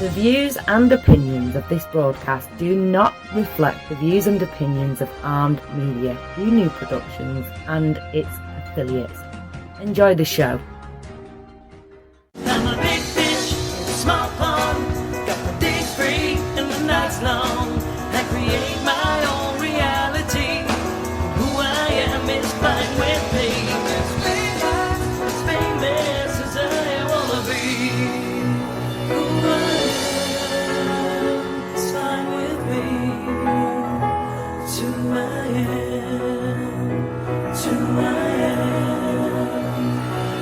The views and opinions of this broadcast do not reflect the views and opinions of Armed Media, New Productions and its affiliates. Enjoy the show. I'm a big fish in a small pond, got my days free and the nights long. I create my own reality. Who I am is fine with me. As famous as I wanna be. Who I am is fine with me. To I am, to I am.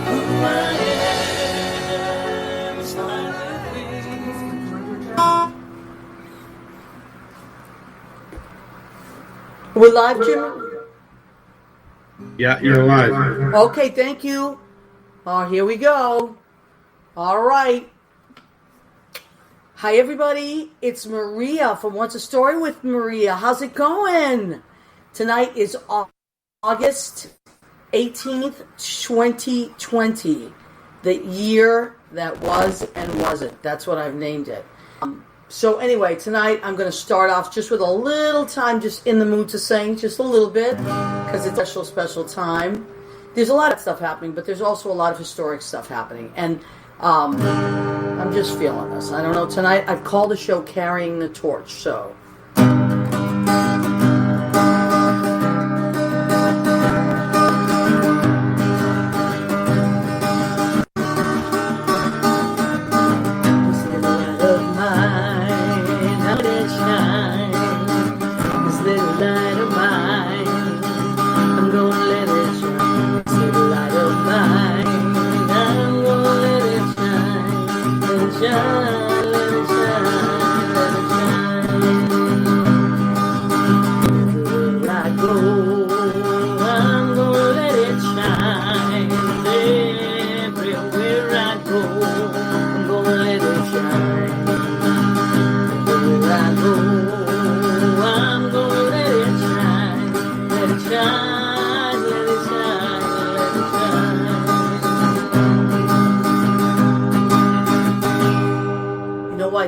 Who I am is fine with me. We're live, Jim? Yeah, you're live. Okay, thank you. Here we go. All right. Hi, everybody. It's Maria from What's a Story with Maria. How's it going? Tonight is August 18th, 2020. The year that was and wasn't. That's what I've named it. So anyway, tonight I'm going to start off just with a little time, just in the mood to sing, just a little bit, because it's a special time. There's a lot of stuff happening, but there's also a lot of historic stuff happening, and I'm just feeling this. I don't know, tonight I've called the show Carrying the Torch, so...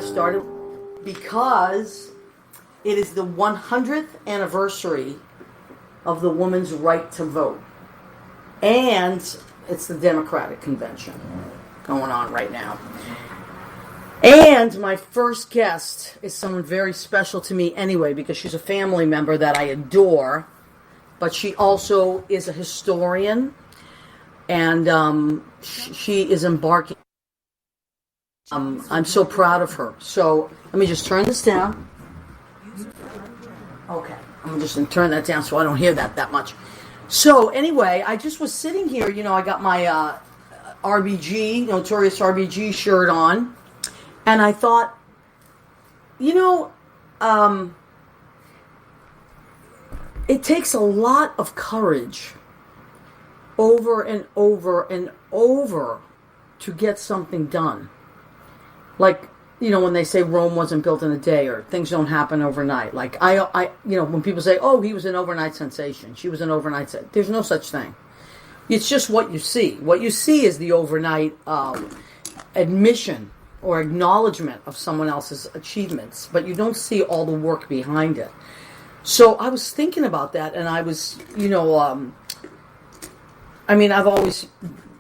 Started because it is the 100th anniversary of the woman's right to vote, and it's the Democratic Convention going on right now. And my first guest is someone very special to me anyway, because she's a family member that I adore, but she also is a historian, and she is embarking. I'm so proud of her. So let me just turn this down. Okay, I'm just going to turn that down so I don't hear that much. So anyway, I just was sitting here, I got my RBG, Notorious RBG shirt on, and I thought, it takes a lot of courage over and over and over to get something done. Like, when they say Rome wasn't built in a day, or things don't happen overnight. Like, when people say, oh, he was an overnight sensation, she was an overnight sensation, there's no such thing. It's just what you see. What you see is the overnight admission or acknowledgement of someone else's achievements, but you don't see all the work behind it. So I was thinking about that, and I was, I've always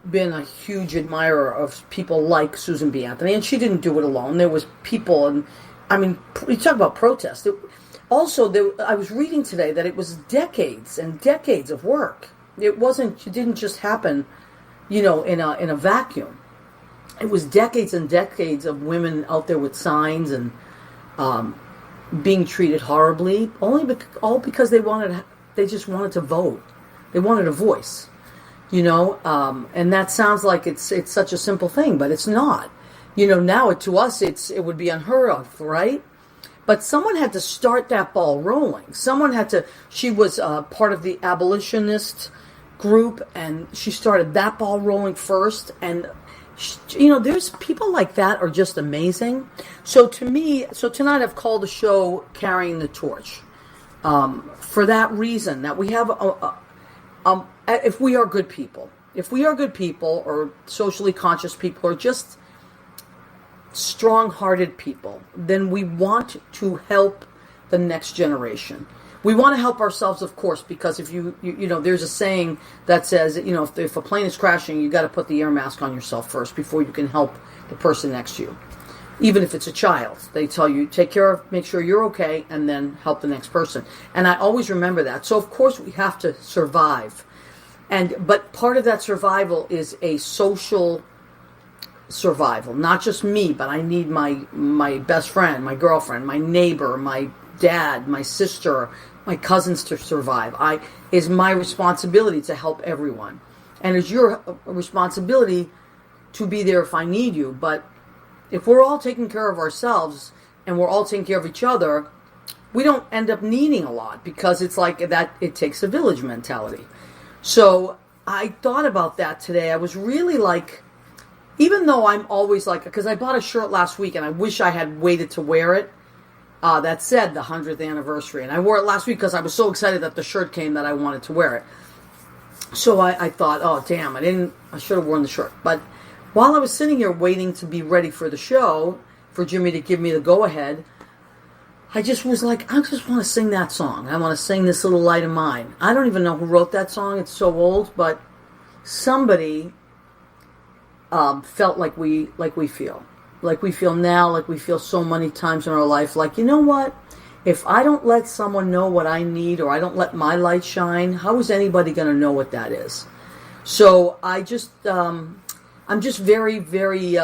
been a huge admirer of people like Susan B. Anthony, and she didn't do it alone. There was people, and you talk about protest. I was reading today that it was decades and decades of work. It didn't just happen, in a vacuum. It was decades and decades of women out there with signs and being treated horribly, all because they just wanted to vote. They wanted a voice. And that sounds like it's such a simple thing, but it's not. Now to us it would be unheard of, right? But someone had to start that ball rolling. She was part of the abolitionist group, and she started that ball rolling first. And, there's people like that are just amazing. So tonight I've called the show Carrying the Torch. For that reason, that we have if we are good people, or socially conscious people, or just strong-hearted people, then we want to help the next generation. We want to help ourselves, of course, because if you know, there's a saying that says, you know, if a plane is crashing, you got to put the air mask on yourself first before you can help the person next to you. Even if it's a child, they tell you, make sure you're okay, and then help the next person. And I always remember that. So, of course, we have to survive. But part of that survival is a social survival. Not just me, but I need my best friend, my girlfriend, my neighbor, my dad, my sister, my cousins to survive. It's my responsibility to help everyone. And it's your responsibility to be there if I need you. But if we're all taking care of ourselves and we're all taking care of each other, we don't end up needing a lot, because it's like that, it takes a village mentality. So I thought about that today. I was really like, even though I'm always like, because I bought a shirt last week and I wish I had waited to wear it, that said the 100th anniversary. And I wore it last week because I was so excited that the shirt came that I wanted to wear it. So I thought, oh, damn, I should have worn the shirt. But while I was sitting here waiting to be ready for the show, for Jimmy to give me the go-ahead, I just was like, I just want to sing that song. I want to sing This Little Light of Mine. I don't even know who wrote that song. It's so old, but somebody felt like we feel. Like we feel now, like we feel so many times in our life. Like, you know what? If I don't let someone know what I need, or I don't let my light shine, how is anybody going to know what that is? So I just... I'm just very, very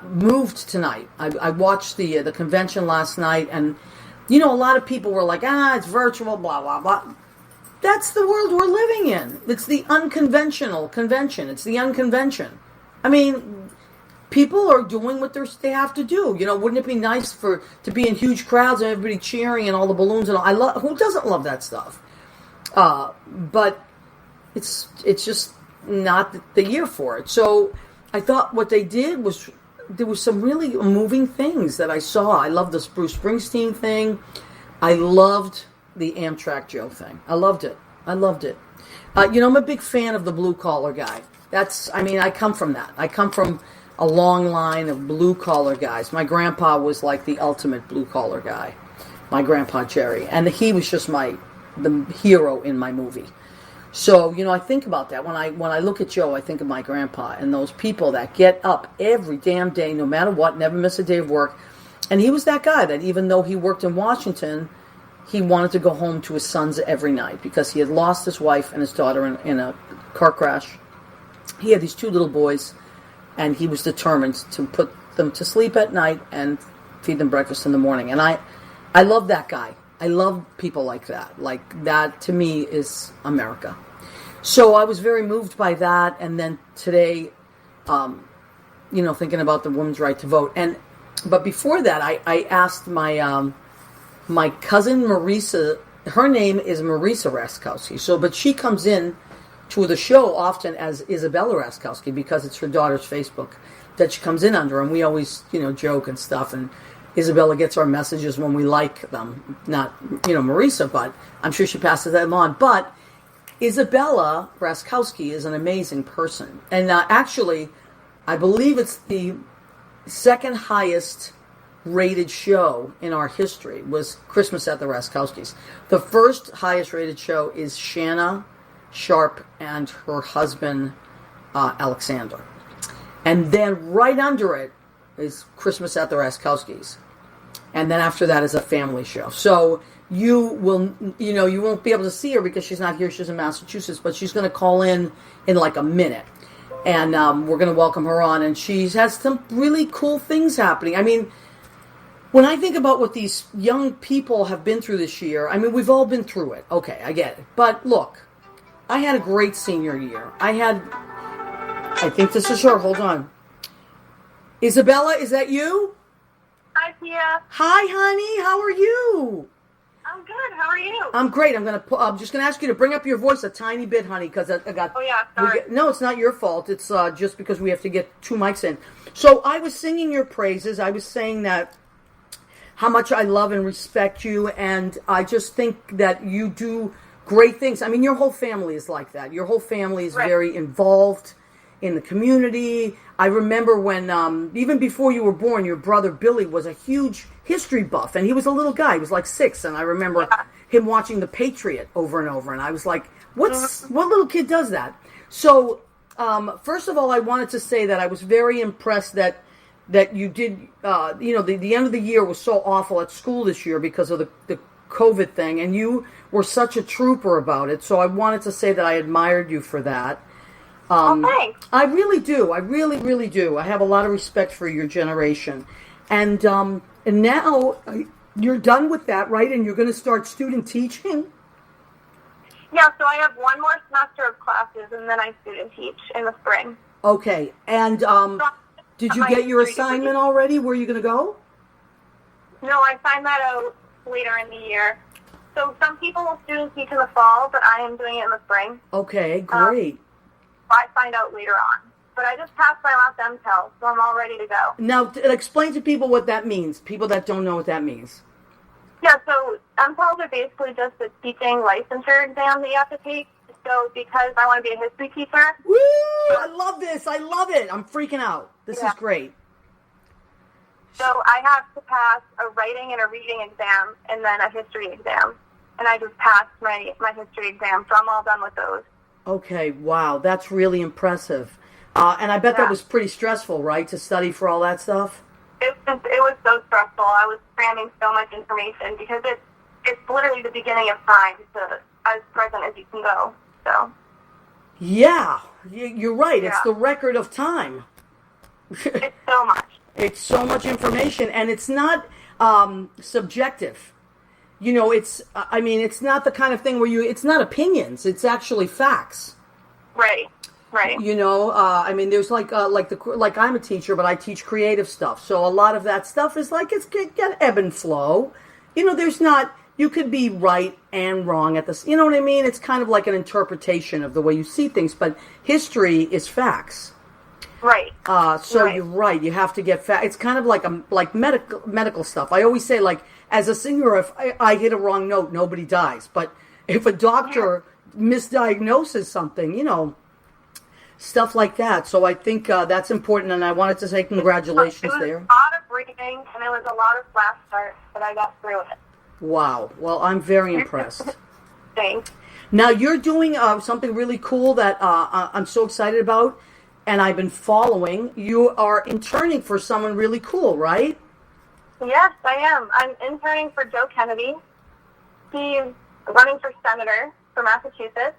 moved tonight. I watched the convention last night, and, you know, a lot of people were like, it's virtual, blah, blah, blah. That's the world we're living in. It's the unconventional convention. It's the unconvention. I mean, people are doing what they have to do. You know, wouldn't it be nice to be in huge crowds and everybody cheering and all the balloons and all? Who doesn't love that stuff? But it's just not the year for it. So I thought what they did was, there was some really moving things that I saw. I loved this Bruce Springsteen thing. I loved the Amtrak Joe thing. I loved it. You know, I'm a big fan of the blue collar guy. I come from that. I come from a long line of blue collar guys. My grandpa was like the ultimate blue collar guy. My grandpa Jerry. And he was just the hero in my movie. So, you know, I think about that. When I look at Joe, I think of my grandpa and those people that get up every damn day, no matter what, never miss a day of work. And he was that guy that even though he worked in Washington, he wanted to go home to his sons every night because he had lost his wife and his daughter in a car crash. He had these two little boys, and he was determined to put them to sleep at night and feed them breakfast in the morning. And I love that guy. I love people like that. Like, that to me is America. So I was very moved by that. And then today, you know, thinking about the women's right to vote. But before that, I asked my cousin Marisa. Her name is Marisa Raczkowski. But she comes in to the show often as Isabella Raczkowski because it's her daughter's Facebook that she comes in under. And we always, you know, joke and stuff. And Isabella gets our messages when we like them. Not, you know, Marisa, but I'm sure she passes that on. But Isabella Raczkowski is an amazing person. And actually, I believe it's the second highest rated show in our history was Christmas at the Raczkowskis. The first highest rated show is Shanna Sharp and her husband, Alexander. And then right under it is Christmas at the Raczkowskis. And then after that is a family show. So you won't be able to see her because she's not here. She's in Massachusetts, but she's going to call in like a minute. And we're going to welcome her on. And she has some really cool things happening. I mean, when I think about what these young people have been through this year, I mean, we've all been through it. Okay, I get it. But look, I had a great senior year. I think this is her. Hold on. Isabella, is that you? Hi, Tia. Hi, honey. How are you? I'm good. How are you? I'm great. I'm just gonna ask you to bring up your voice a tiny bit, honey, because I got. Oh yeah, sorry. No, it's not your fault. It's just because we have to get two mics in. So I was singing your praises. I was saying that how much I love and respect you, and I just think that you do great things. I mean, your whole family is like that. Your whole family is right. very involved in the community. I remember when, even before you were born, your brother Billy was a huge history buff, and he was a little guy. He was like 6, and I remember him watching The Patriot over and over, and I was like, what little kid does that? So, first of all, I wanted to say that I was very impressed that you did, the end of the year was so awful at school this year because of the COVID thing, and you were such a trooper about it. So I wanted to say that I admired you for that. Thanks. I really do. I really, really do. I have a lot of respect for your generation. And now you're done with that, right? And you're going to start student teaching? Yeah, so I have one more semester of classes, and then I student teach in the spring. Okay. And did you get your assignment already? Where are you going to go? No, I find that out later in the year. So some people will student teach in the fall, but I am doing it in the spring. Okay, great. I find out later on. But I just passed my last MTEL, so I'm all ready to go. Now, explain to people what that means, people that don't know what that means. Yeah, so MTELs are basically just a teaching licensure exam that you have to take. So because I want to be a history teacher. Woo! I love this. I love it. I'm freaking out. This is great. So I have to pass a writing and a reading exam and then a history exam. And I just passed my history exam, so I'm all done with those. Okay, wow. That's really impressive. And I bet that was pretty stressful, right, to study for all that stuff? It was so stressful. I was cramming so much information because it's literally the beginning of time, so as present as you can go. So. Yeah, you're right. Yeah. It's the record of time. It's so much. It's so much information, and it's not subjective. You know, it's not the kind of thing where it's not opinions. It's actually facts. Right. Right. You know, there's like I'm a teacher, but I teach creative stuff. So a lot of that stuff is like it's get ebb and flow. You know, there's not. You could be right and wrong at this. You know what I mean? It's kind of like an interpretation of the way you see things. But history is facts. Right. So you're right. You have to get facts. It's kind of like medical stuff. I always say, like, as a singer, if I hit a wrong note, nobody dies. But if a doctor misdiagnoses something, you know, stuff like that. So I think that's important, and I wanted to say congratulations there. It was a lot of reading, and it was a lot of flash starts, but I got through it. Wow. Well, I'm very impressed. Thanks. Now, you're doing something really cool that I'm so excited about, and I've been following. You are interning for someone really cool, right? Yes, I am. I'm interning for Joe Kennedy. He's running for senator for Massachusetts.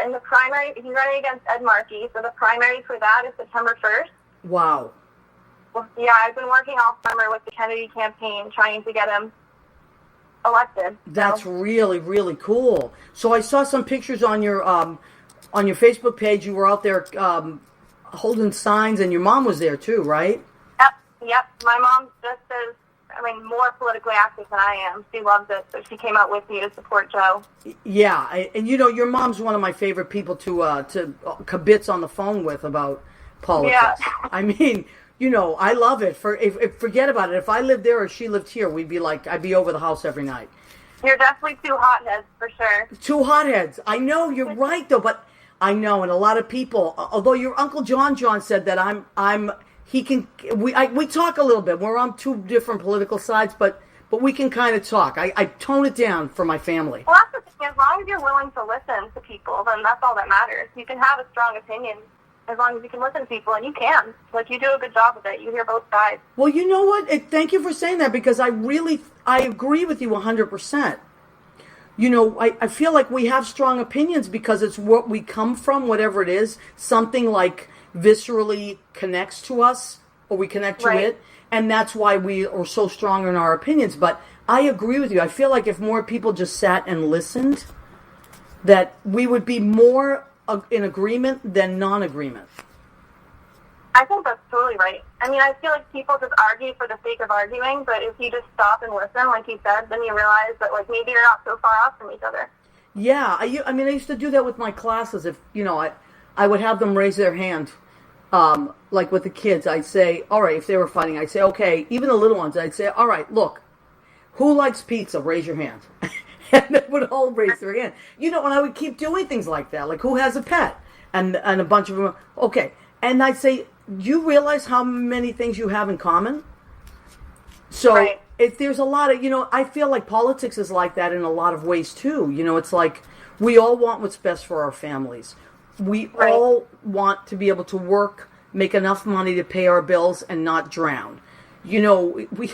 In the primary, he's running against Ed Markey, so the primary for that is September 1st. Wow. Well, yeah, I've been working all summer with the Kennedy campaign, trying to get him elected. That's really, really cool. So I saw some pictures on your Facebook page. You were out there holding signs, and your mom was there too, right? Yep. My mom's just as, more politically active than I am. She loves it, so she came out with me to support Joe. Yeah, and you know, your mom's one of my favorite people to kibitz on the phone with about politics. Yeah. You know, I love it. Forget about it. If I lived there or she lived here, I'd be over the house every night. You're definitely two hotheads, for sure. Two hotheads. I know, you're right, though, but I know, and a lot of people, although your Uncle John said that we talk a little bit. We're on two different political sides, but we can kind of talk. I tone it down for my family. Well, that's the thing. As long as you're willing to listen to people, then that's all that matters. You can have a strong opinion as long as you can listen to people, and you can. Like, you do a good job with it. You hear both sides. Well, you know what? Thank you for saying that, because I agree with you 100%. You know, I feel like we have strong opinions because it's what we come from, whatever it is. Something like viscerally connects to us, or we connect to it, and that's why we are so strong in our opinions. But I agree with you. I feel like if more people just sat and listened, that we would be more in agreement than non-agreement. I think that's totally right. I feel like people just argue for the sake of arguing, but if you just stop and listen, like you said, then you realize that, like, maybe you're not so far off from each other. Yeah, I used to do that with my classes. If, you know, I would have them raise their hand, like with the kids. I'd say, all right, if they were fighting, I'd say, okay, even the little ones, I'd say, all right, look, who likes pizza? Raise your hand. And they would all raise their hand. You know, and I would keep doing things like that. Like, who has a pet? and a bunch of them. Okay, and I'd say, do you realize how many things you have in common? So Right. if there's a lot of, I feel like politics is like that in a lot of ways too. It's like we all want what's best for our families. We Right. all want to be able to work, make enough money to pay our bills, and not drown. We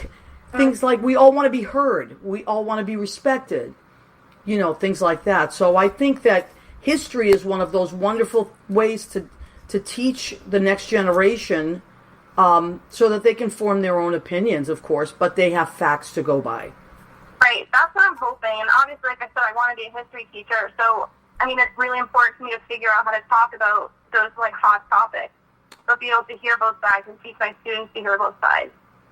things like we all want to be heard. We all want to be respected. Things like that. So I think that history is one of those wonderful ways to teach the next generation, so that they can form their own opinions, of course, but they have facts to go by. Right, that's what I'm hoping. And obviously, like I said, I want to be a history teacher. So, it's really important for me to figure out how to talk about those, hot topics. So be able to hear both sides and teach my students to hear both sides.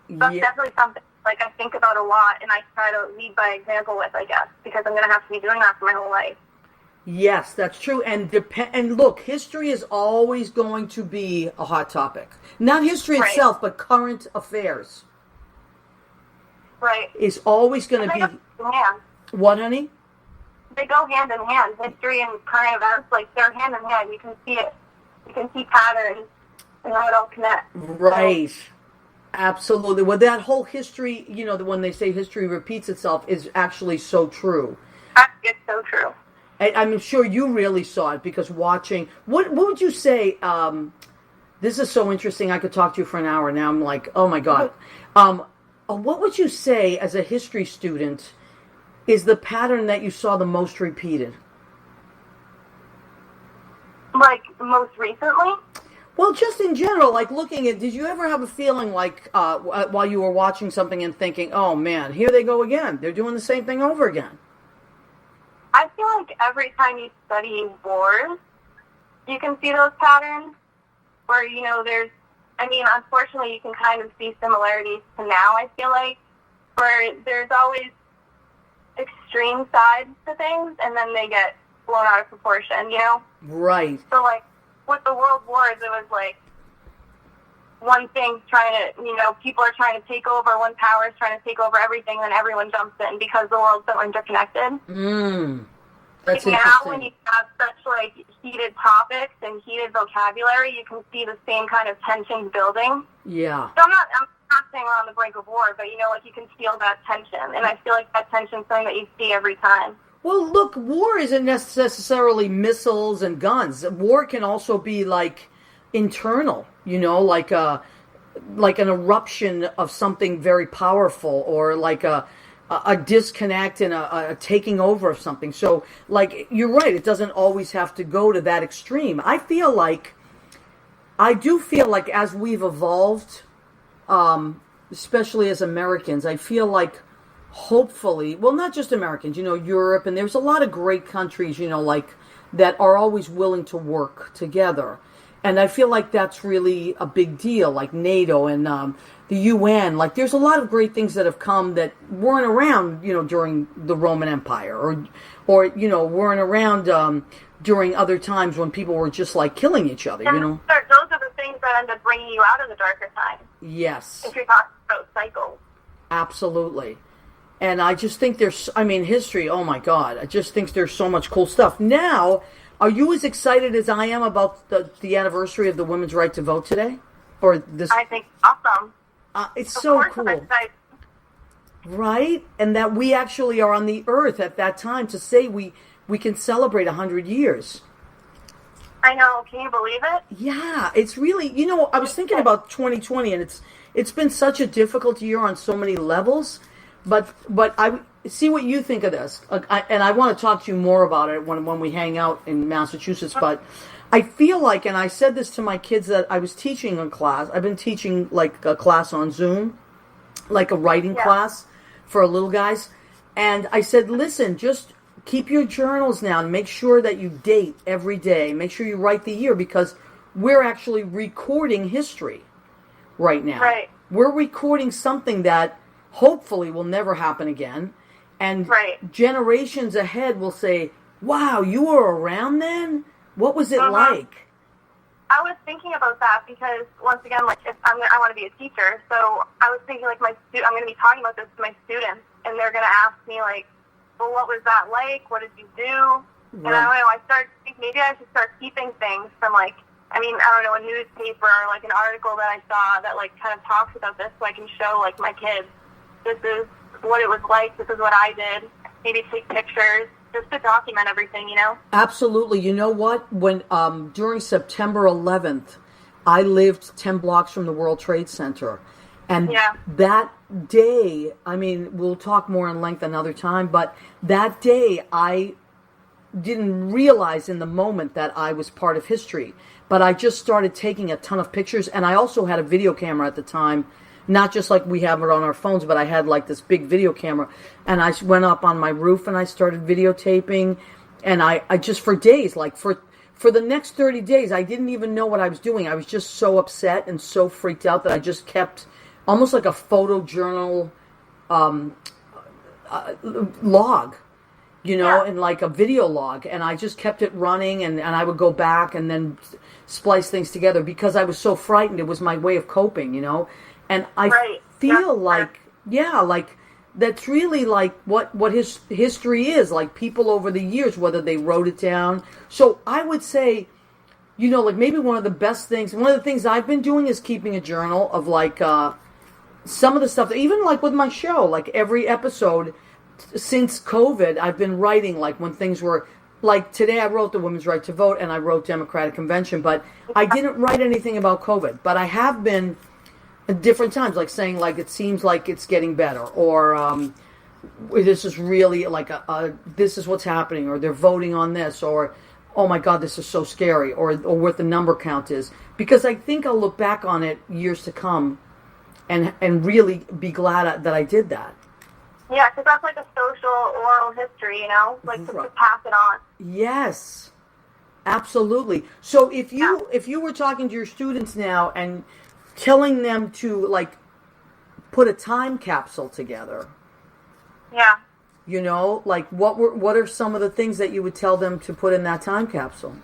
So that's definitely something, I think about a lot, and I try to lead by example with, I guess, because I'm going to have to be doing that for my whole life. Yes, that's true. And look, history is always going to be a hot topic. Not history Right. itself, but current affairs. Right. Is always going to They be... go hand in hand. What, honey? They go hand in hand. History and current events, they're hand in hand. You can see it. You can see patterns and how it all connects. Right. Absolutely. Well, that whole history, when they say history repeats itself, is actually so true. It's so true. I'm sure you really saw it because watching... What would you say... this is so interesting. I could talk to you for an hour. Now I'm like, oh my God. What would you say as a history student is the pattern that you saw the most repeated? Most recently? Well, just in general, looking at, did you ever have a feeling while you were watching something and thinking, oh man, here they go again. They're doing the same thing over again. I feel like every time you study wars, you can see those patterns where, unfortunately you can kind of see similarities to now, I feel like, where there's always extreme sides to things and then they get blown out of proportion, Right. So, with the world wars, it was one thing's trying to, people are trying to take over, one power is trying to take over everything, then everyone jumps in because the world's so interconnected. That's now, interesting. when you have such heated topics and heated vocabulary, you can see the same kind of tensions building. Yeah. So I'm not saying we're on the brink of war, but you can feel that tension, and I feel like that tension's something that you see every time. Well, look, war isn't necessarily missiles and guns. War can also be internal, like an eruption of something very powerful, or a disconnect and a taking over of something. So, you're right, it doesn't always have to go to that extreme. I do feel like as we've evolved, especially as Americans, I feel like hopefully, well, not just Americans, Europe, and there's a lot of great countries, that are always willing to work together. And I feel like that's really a big deal, like NATO and the UN. There's a lot of great things that have come that weren't around, during the Roman Empire, or weren't around during other times when people were just killing each other, And those are the things that end up bringing you out of the darker times. Yes. If you're talking about cycles. Absolutely. And I just think history, oh my God, I just think there's so much cool stuff. Now, are you as excited as I am about the anniversary of the women's right to vote today? Or this? I think it's awesome. It's so Of course cool. I'm excited. Right? And that we actually are on the earth at that time to say we can celebrate 100 years. I know. Can you believe it? Yeah, it's really, I was thinking about 2020, and it's been such a difficult year on so many levels. But I see what you think of this, and I want to talk to you more about it when we hang out in Massachusetts. But I feel like, and I said this to my kids that I was teaching a class. I've been teaching a class on Zoom, a writing class for little guys. And I said, listen, just keep your journals now and make sure that you date every day. Make sure you write the year, because we're actually recording history right now. Right. We're recording something that hopefully will never happen again. And generations ahead will say, wow, you were around then? What was it like? I was thinking about that because, once again, if I want to be a teacher, so I was thinking, I'm going to be talking about this to my students, and they're going to ask me, well, what was that like? What did you do? And I don't know, I started to think maybe I should start keeping things from, like, I don't know, a newspaper or, like, an article that I saw that, like, kind of talks about this so I can show, like, my kids, this is what it was like, this is what I did, maybe take pictures, just to document everything, you know? Absolutely. You know what? When during September 11th, I lived 10 blocks from the World Trade Center. And that day, we'll talk more in length another time, but that day I didn't realize in the moment that I was part of history. But I just started taking a ton of pictures, and I also had a video camera at the time, not just like we have it on our phones, but I had like this big video camera, and I went up on my roof and I started videotaping, and I just for days, like for the next 30 days, I didn't even know what I was doing. I was just so upset and so freaked out that I just kept almost like a photojournal log, you know, and like a video log, and I just kept it running, and I would go back and then splice things together because I was so frightened. It was my way of coping, you know. And I feel like, like that's really like what his history is, like people over the years, whether they wrote it down. So I would say, you know, like maybe one of the things I've been doing is keeping a journal of like some of the stuff, even like with my show, like every episode since COVID, I've been writing like when things were, like today I wrote the women's right to vote and I wrote Democratic Convention, but I didn't write anything about COVID. But I have been at different times, like saying like it seems like it's getting better, or this is really like this is what's happening, or they're voting on this, or oh my God, this is so scary, or what the number count is, because I think I'll look back on it years to come and really be glad that I did that. Yeah, because that's like a social oral history, you know, like to pass it on. Yes, absolutely. So if you were talking to your students now and telling them to like put a time capsule together, you know, like what are some of the things that you would tell them to put in that time capsule?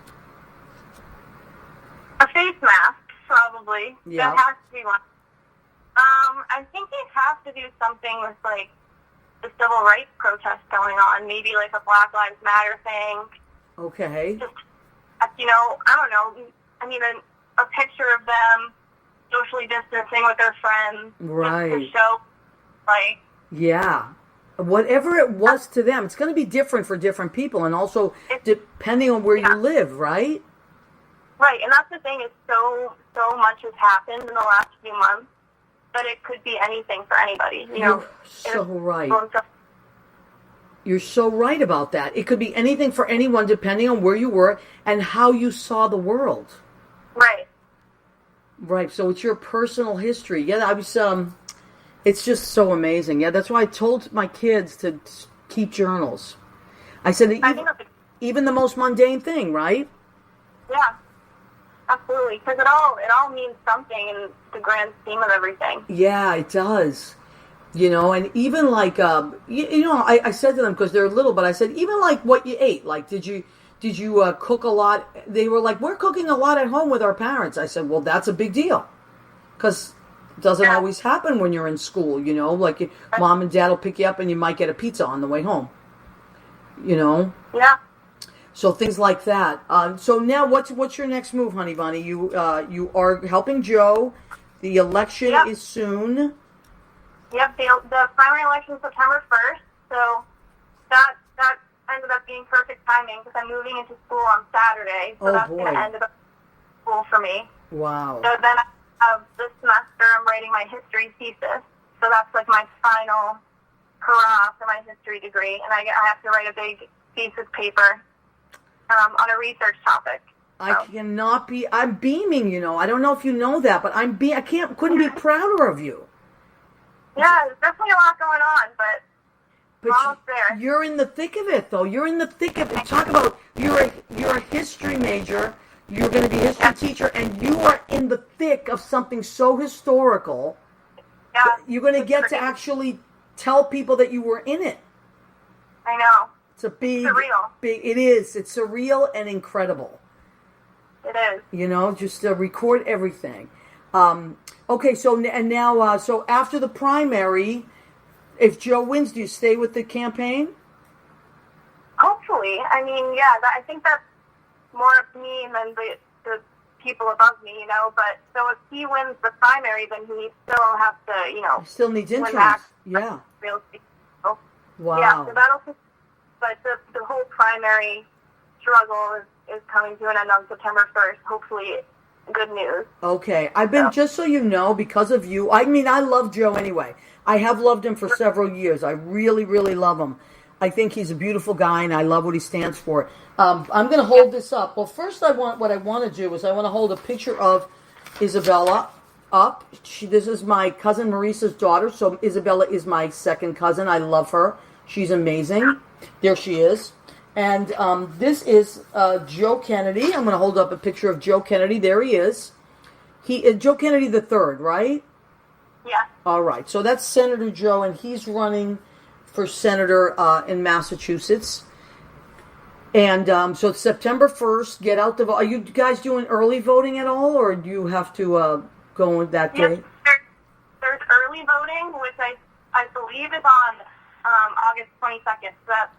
A face mask, probably. Yeah. That has to be one. I think they have to do something with like the civil rights protest going on, maybe like a Black Lives Matter thing. Okay. Just, you know, I don't know. I mean, a picture of them socially distancing with their friends. Right. Just to show, like. Yeah. Whatever it was to them, it's going to be different for different people, and also depending on where you live, right? Right, and that's the thing, is so much has happened in the last few months that it could be anything for anybody. You're so right. You're so right about that. It could be anything for anyone depending on where you were and how you saw the world. Right. Right, so it's your personal history. Yeah, I was, it's just so amazing. Yeah, that's why I told my kids to keep journals. I said, even the most mundane thing, right? Yeah. Absolutely, because it all means something in the grand scheme of everything. Yeah, it does. You know, and even like, I said to them, because they're little, but I said, even like what you ate, like, did you cook a lot? They were like, we're cooking a lot at home with our parents. I said, well, that's a big deal, because it doesn't always happen when you're in school, you know, like mom and dad will pick you up and you might get a pizza on the way home, you know? Yeah. So things like that. So now, what's your next move, honey bunny? You are helping Joe. The election is soon. Yep, the primary election is September 1st. So that ended up being perfect timing because I'm moving into school on Saturday. So that's going to end up school for me. Wow. So then this semester I'm writing my history thesis. So that's like my final hurrah for my history degree, and I have to write a big thesis paper on a research topic. So. I'm beaming, you know. I don't know if you know that, but couldn't be prouder of you. Yeah, there's definitely a lot going on, but almost there. You're in the thick of it, though. You're in the thick of it. Talk about, you're a history major, you're going to be a history teacher, and you are in the thick of something so historical. Yeah. You're going to get to actually tell people that you were in it. I know. It's surreal. It is. It's surreal and incredible. It is. You know, just record everything. Okay, so now, so after the primary, if Joe wins, do you stay with the campaign? Hopefully. Hopefully. I mean, yeah, I think that's more of me than the people above me, you know. But so if he wins the primary, then he still has to, you know, He still needs win insurance. back. Yeah. Real estate. So, Wow. yeah, so but the whole primary struggle is coming to an end on September 1st. Hopefully, good news. Okay. I've been, just so you know, because of you, I mean, I love Joe anyway. I have loved him for several years. I really, really love him. I think he's a beautiful guy, and I love what he stands for. I'm going to hold this up. Well, first, what I want to do is I want to hold a picture of Isabella up. This is my cousin Maurice's daughter, so Isabella is my second cousin. I love her. She's amazing. There she is. And this is Joe Kennedy. I'm going to hold up a picture of Joe Kennedy. There he is. Joe Kennedy the third, right? Yeah. All right. So that's Senator Joe, and he's running for senator in Massachusetts. And so it's September 1st. Get out the vote. Are you guys doing early voting at all, or do you have to go that day? Yes, there's early voting, which I believe is on August 22nd. So that's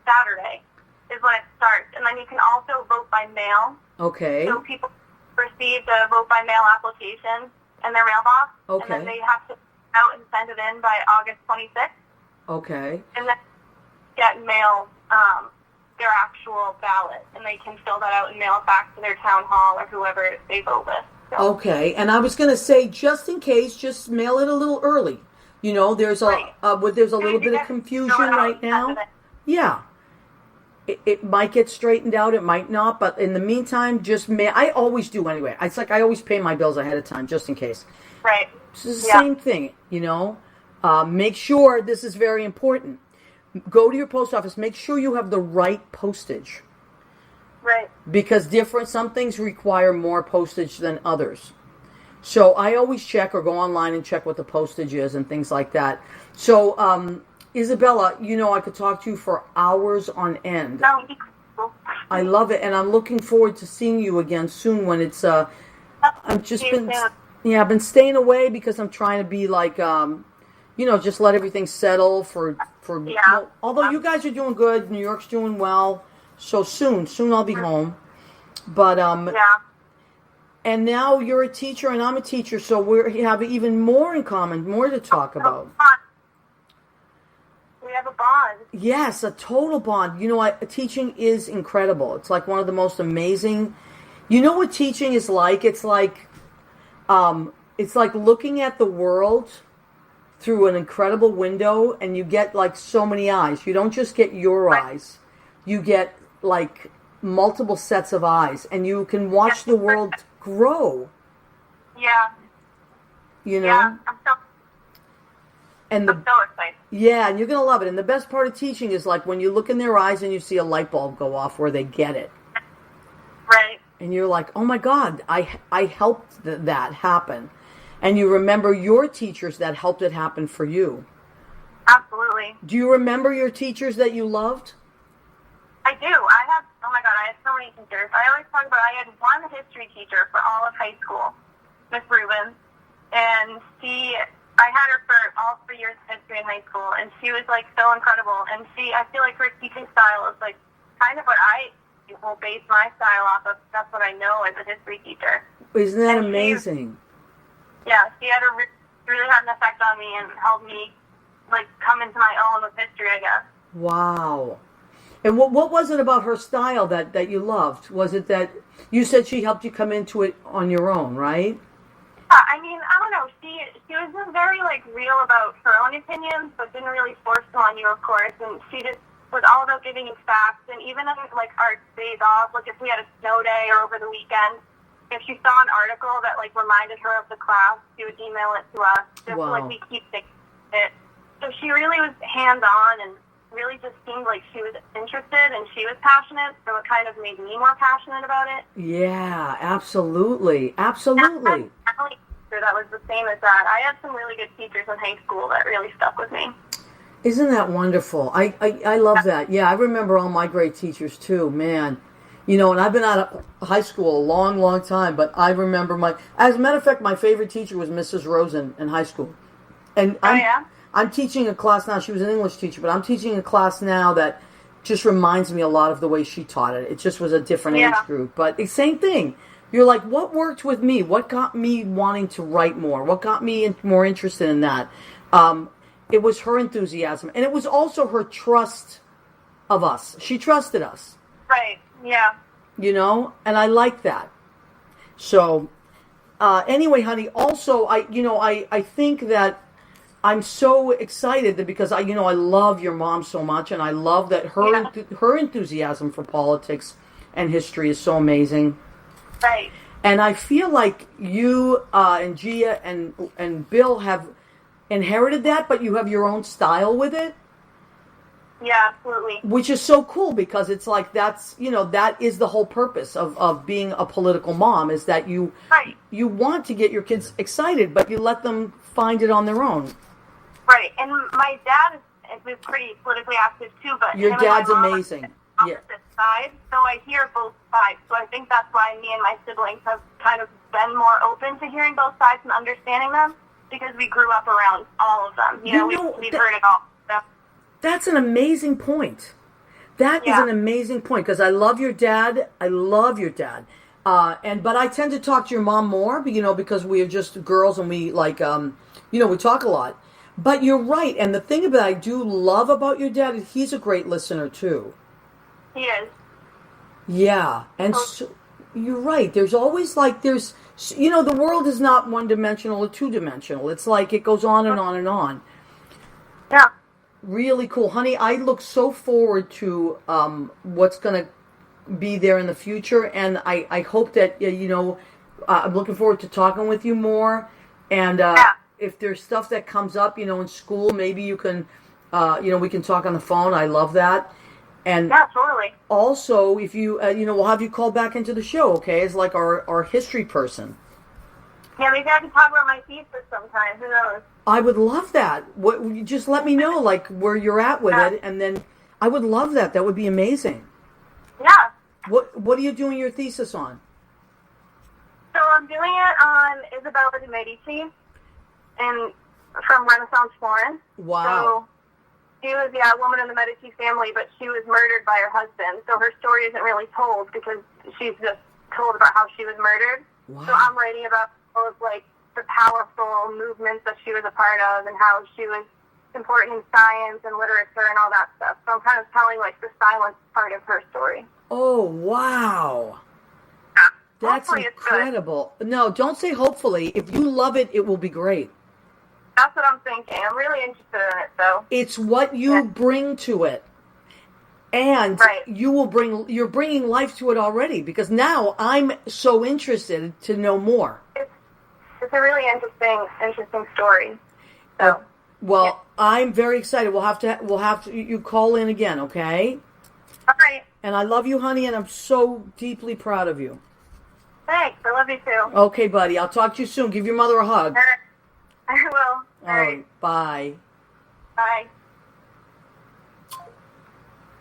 Saturday is when it starts. And then you can also vote by mail. Okay. So people received a vote by mail application in their mailbox. Okay. And then they have to out and send it in by August 26th. Okay. And then get mail their actual ballot, and they can fill that out and mail it back to their town hall or whoever they vote with. So. Okay, and I was going to say, just in case, just mail it a little early. You know, there's there's a little bit of confusion right now. Yeah. It might get straightened out, it might not, but in the meantime, just mail. I always do anyway. It's like I always pay my bills ahead of time, just in case. Right. It's the same thing, you know. Make sure, this is very important. Go to your post office. Make sure you have the right postage. Right. Because some things require more postage than others. So I always check or go online and check what the postage is and things like that. So, Isabella, you know, I could talk to you for hours on end. That would be cool. I love it, and I'm looking forward to seeing you again soon when it's, I've been staying away because I'm trying to be like, you know, just let everything settle for although you guys are doing good, New York's doing well, so soon I'll be home. But and now you're a teacher and I'm a teacher, so we have even more in common, more to talk about. We have a bond. Yes, a total bond. You know what? Teaching is incredible. It's like one of the most amazing. You know what teaching is like? It's like looking at the world through an incredible window, and you get like so many eyes. You don't just get your eyes. You get like multiple sets of eyes, and you can watch the world grow. Yeah. You know? Yeah, I'm so excited. Yeah, and you're going to love it. And the best part of teaching is like when you look in their eyes and you see a light bulb go off where they get it. Right. And you're like, oh my God, I helped that happen. And you remember your teachers that helped it happen for you. Absolutely. Do you remember your teachers that you loved? I do. Oh my God, I had so many teachers. I always talk about, I had one history teacher for all of high school, Miss Rubin. And I had her for all 3 years of history in high school, and she was like so incredible. And I feel like her teaching style is like kind of what I will base my style off of. That's what I know as a history teacher. Isn't that amazing? She had really had an effect on me and helped me like come into my own with history, I guess. Wow. And what was it about her style that you loved? Was it that you said she helped you come into it on your own, right? I mean, I don't know. She was just very like real about her own opinions, but didn't really force them on you, of course. And she just was all about giving you facts. And even in like our days off, like if we had a snow day or over the weekend, if she saw an article that like reminded her of the class, she would email it to us just so like we keep thinking it. So she really was hands-on and really just seemed like she was interested and she was passionate, so it kind of made me more passionate about it. Yeah, absolutely. Absolutely. That was the same as that. I had some really good teachers in high school that really stuck with me. Isn't that wonderful? I love that. Yeah, I remember all my great teachers too, man. You know, and I've been out of high school a long, long time, but I remember as a matter of fact, my favorite teacher was Mrs. Rosen in high school. And I'm teaching a class now. She was an English teacher, but I'm teaching a class now that just reminds me a lot of the way she taught it. It just was a different age group. But the same thing. You're like, what worked with me? What got me wanting to write more? What got me more interested in that? It was her enthusiasm. And it was also her trust of us. She trusted us. Right, yeah. You know? And I like that. So, anyway, honey, also, I think that I'm so excited that because I love your mom so much, and I love that her enthusiasm for politics and history is so amazing. Right. And I feel like you and Gia and Bill have inherited that, but you have your own style with it. Yeah, absolutely. Which is so cool because it's like that is the whole purpose of being a political mom, is that you want to get your kids excited, but you let them find it on their own. Right, and my dad is pretty politically active too, but your dad's amazing. Opposite side, so I hear both sides. So I think that's why me and my siblings have kind of been more open to hearing both sides and understanding them, because we grew up around all of them. We've heard it all. So. That's an amazing point. That is an amazing point, because I love your dad. But I tend to talk to your mom more, because we are just girls and we we talk a lot. But you're right, and the thing that I do love about your dad is he's a great listener too. He is. Yeah, and so, you're right. There's always the world is not one-dimensional or two-dimensional. It's like it goes on and on and on. Yeah. Really cool. Honey, I look so forward to what's going to be there in the future, and I hope that, I'm looking forward to talking with you more, and if there's stuff that comes up, in school, maybe you can, we can talk on the phone. I love that. And yeah, totally. Also, if you, we'll have you call back into the show, okay, as like our history person. Yeah, maybe I can talk about my thesis sometime. Who knows? I would love that. Just let me know, where you're at with it, and then I would love that. That would be amazing. Yeah. What are you doing your thesis on? So I'm doing it on Isabella de Medici, from Renaissance Florence. Wow. So she was a woman in the Medici family, but she was murdered by her husband. So her story isn't really told because she's just told about how she was murdered. Wow. So I'm writing about all of the powerful movements that she was a part of and how she was important in science and literature and all that stuff. So I'm kind of telling the silent part of her story. Oh, wow. Yeah. That's hopefully incredible. No, don't say hopefully. If you love it, it will be great. That's what I'm thinking. I'm really interested in it, though. It's what you bring to it. And you're bringing life to it already, because now I'm so interested to know more. It's a really interesting story. So, I'm very excited. We'll have to you call in again, okay? All right. And I love you, honey, and I'm so deeply proud of you. Thanks. I love you too. Okay, buddy. I'll talk to you soon. Give your mother a hug. I will. All right. Bye. Bye.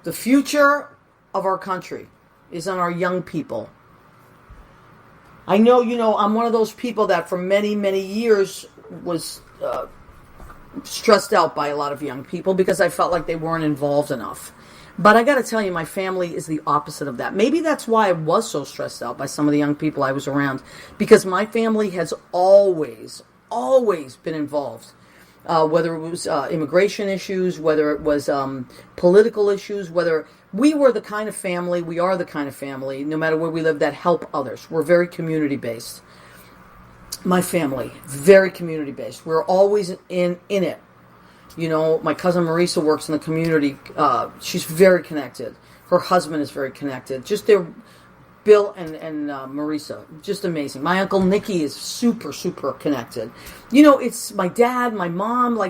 The future of our country is on our young people. I know, I'm one of those people that for many, many years was stressed out by a lot of young people because I felt like they weren't involved enough. But I got to tell you, my family is the opposite of that. Maybe that's why I was so stressed out by some of the young people I was around, because my family has always been involved, whether it was immigration issues, whether it was political issues, whether we are the kind of family, no matter where we live, that help others. We're very community-based. My family, very community-based. We're always in it. My cousin Marisa works in the community. She's very connected. Her husband is very connected. Just Bill and Marisa, just amazing. My Uncle Nicky is super, super connected. It's my dad, my mom,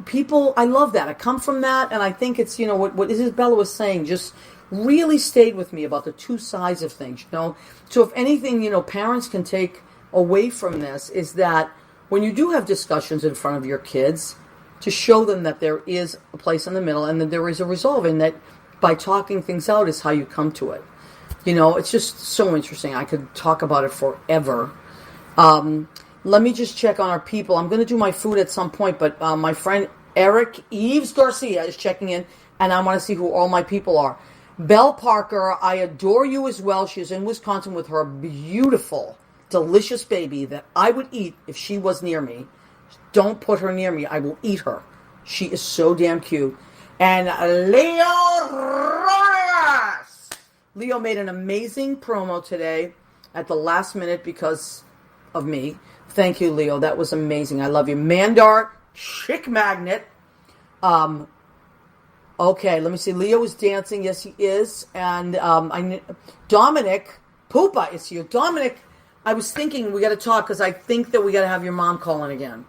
people, I love that. I come from that, and I think it's, what Isabella was saying, just really stayed with me about the two sides of things, So if anything, parents can take away from this is that when you do have discussions in front of your kids, to show them that there is a place in the middle and that there is a resolve, and that by talking things out is how you come to it. It's just so interesting. I could talk about it forever. Let me just check on our people. I'm going to do my food at some point, but my friend Yves Garcia is checking in. and I want to see who all my people are. Belle Parker, I adore you as well. She's in Wisconsin with her beautiful, delicious baby that I would eat if she was near me. Don't put her near me. I will eat her. She is so damn cute. And Leo Reyes. Leo made an amazing promo today at the last minute because of me. Thank you, Leo. That was amazing. I love you. Mandar, chick magnet. Okay, let me see. Leo is dancing. Yes, he is. And Dominic Poopa is here. Dominic, I was thinking we got to talk because I think that we got to have your mom calling again.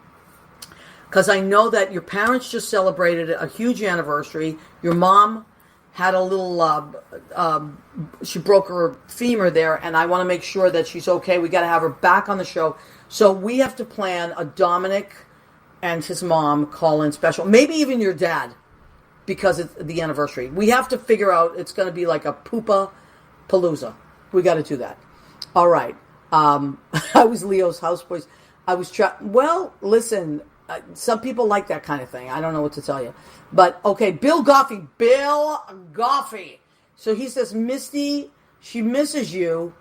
Because I know that your parents just celebrated a huge anniversary. Your mom had a little, she broke her femur there, and I want to make sure that she's okay. We got to have her back on the show. So we have to plan a Dominic and his mom call-in special. Maybe even your dad, because it's the anniversary. We have to figure out, it's going to be like a Poopa Palooza. We got to do that. All right. I was Leo's houseboy. Well, listen, some people like that kind of thing. I don't know what to tell you. But, okay, Bill Goffey. So he says, Misty, she misses you.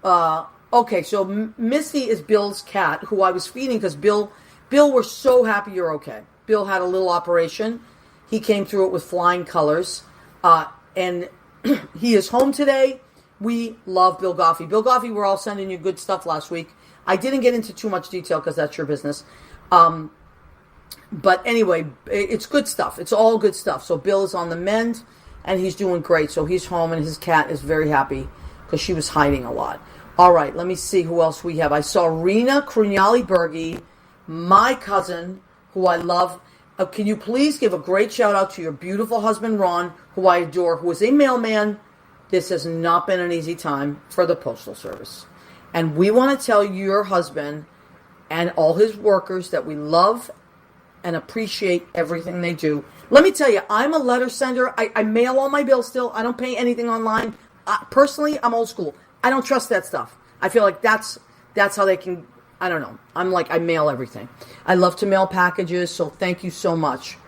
Okay, so Misty is Bill's cat, who I was feeding because Bill, we're so happy you're okay. Bill had a little operation. He came through it with flying colors. And he is home today. We love Bill Goffey. Bill Goffey, we're all sending you good stuff last week. I didn't get into too much detail because that's your business. But anyway, it's good stuff. It's all good stuff. So Bill is on the mend, and he's doing great. So he's home, and his cat is very happy because she was hiding a lot. All right, let me see who else we have. I saw Rena Krunali-Berge, my cousin, who I love. Can you please give a great shout-out to your beautiful husband, Ron, who I adore, who is a mailman. This has not been an easy time for the Postal Service. And we want to tell your husband and all his workers that we love and appreciate everything they do. Let me tell you, I'm a letter sender. I mail all my bills still. I don't pay anything online. Personally, I'm old school. I don't trust that stuff. I feel like that's how they can, I don't know. I'm like, I mail everything. I love to mail packages, so thank you so much.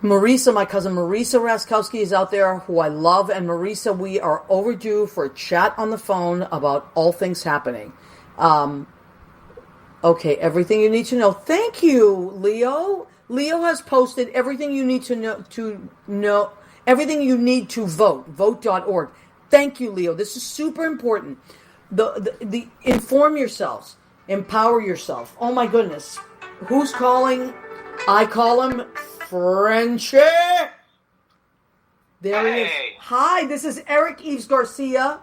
Marisa, my cousin Marisa Raczkowski is out there, who I love. And Marisa, we are overdue for a chat on the phone about all things happening. Okay, everything you need to know. Thank you, Leo. Leo has posted everything you need to know everything you need to vote. Vote.org. Thank you, Leo. This is super important. The inform yourselves. Empower yourself. Oh my goodness. Who's calling? I call him Frenchie. There he is. Hi, this is Eric Yves Garcia,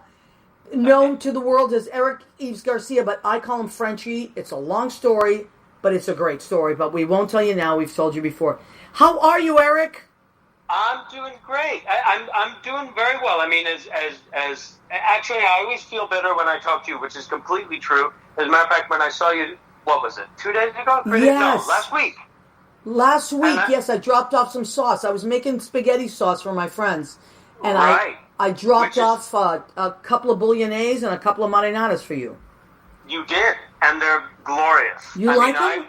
known to the world as Eric Yves Garcia, but I call him Frenchie. It's a long story, but it's a great story. But we won't tell you now. We've told you before. How are you, Eric? I'm doing great. I'm doing very well. I mean, as actually, I always feel better when I talk to you, which is completely true. As a matter of fact, when I saw you, what was it? 2 days ago? 3 days? Yes. No, last week. Last week, yes, I dropped off some sauce. I was making spaghetti sauce for my friends. And right. I dropped off a couple of bolognese and a couple of marinadas for you. You did, and they're glorious. You like them?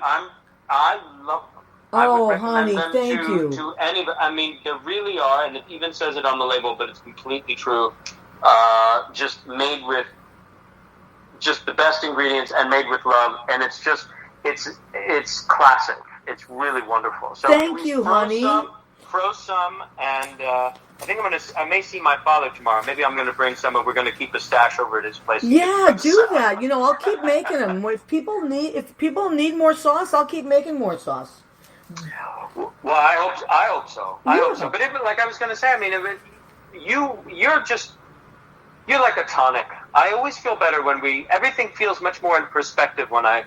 I love them. Oh, I would honey, recommend thank them you. to anybody. I mean, they really are, and it even says it on the label, but it's completely true. Just made with just the best ingredients and made with love, and it's just, it's classic. It's really wonderful. So thank you, honey. Throw some, and I think I may see my father tomorrow. Maybe I'm gonna bring some, and we're gonna keep a stash over at his place. Yeah, do that. You know, I'll keep making them. If people need more sauce, I'll keep making more sauce. Well, I hope so. I hope so. But like I was gonna say, I mean, you're like a tonic. I always feel better when everything feels much more in perspective when I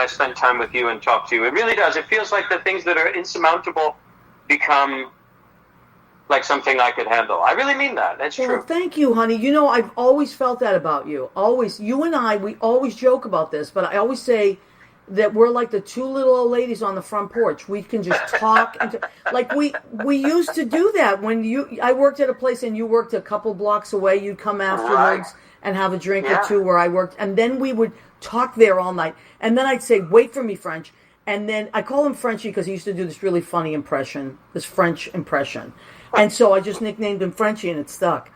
spend time with you and talk to you. It really does. It feels like the things that are insurmountable become like something I could handle. I really mean that. That's true. Thank you, honey. You know, I've always felt that about you. Always. You and I, we always joke about this, but I always say that we're like the two little old ladies on the front porch. We can just talk. Like we used to do that when I worked at a place and you worked a couple blocks away. You'd come afterwards and have a drink or two where I worked. And then we would talk there all night. And then I'd say, wait for me, French. And then I call him Frenchie because he used to do this really funny impression, this French impression. And so I just nicknamed him Frenchie, and it stuck.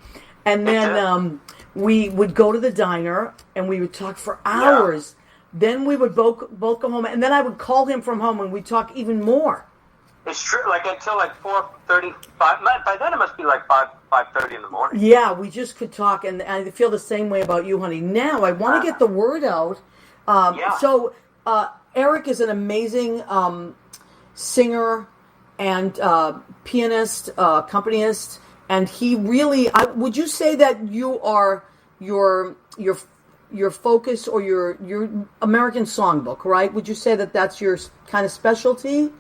And then we would go to the diner, and we would talk for hours. Then we would both go home, and then I would call him from home, and we'd talk even more. It's true, like until like 4:35. By then it must be like 5:30 in the morning. Yeah, we just could talk, and I feel the same way about you, honey. Now I want to get the word out. So Eric is an amazing singer and pianist, accompanist, and he really. Would you say that you are your focus or your American songbook, right? Would you say that that's your kind of specialty?